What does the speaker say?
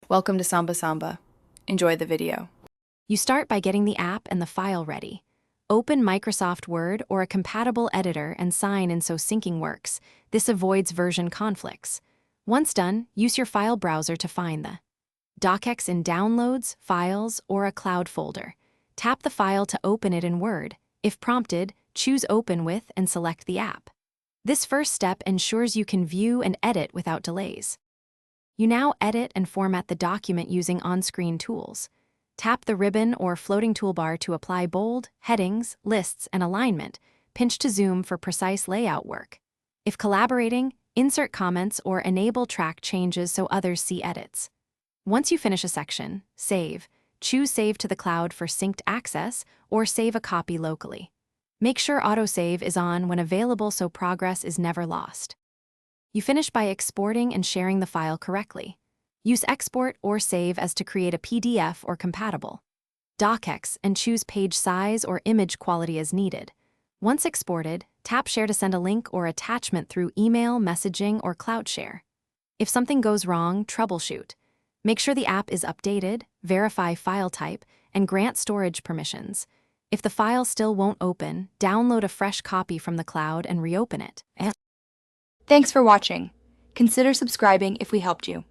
Welcome to Samba Samba. Enjoy the video. You start by getting the app and the file ready. Open Microsoft Word or a compatible editor and sign in so syncing works. This avoids version conflicts. Once done, use your file browser to find the docx in Downloads, Files, or a Cloud folder. Tap the file to open it in Word. If prompted, choose Open With and select the app. This first step ensures you can view and edit without delays. You now edit and format the document using on-screen tools. Tap the ribbon or floating toolbar to apply bold, headings, lists, and alignment. Pinch to zoom for precise layout work. If collaborating, insert comments or enable track changes so others see edits. Once you finish a section, save. Choose Save to the Cloud for synced access or save a copy locally. Make sure autosave is on when available so progress is never lost. You finish by exporting and sharing the file correctly. Use Export or Save as to create a PDF or compatible docx and choose page size or image quality as needed. Once exported, tap Share to send a link or attachment through email, messaging, or cloud share. If something goes wrong, troubleshoot. Make sure the app is updated, verify file type, and grant storage permissions. If the file still won't open, download a fresh copy from the cloud and reopen it. Thanks for watching. Consider subscribing if we helped you.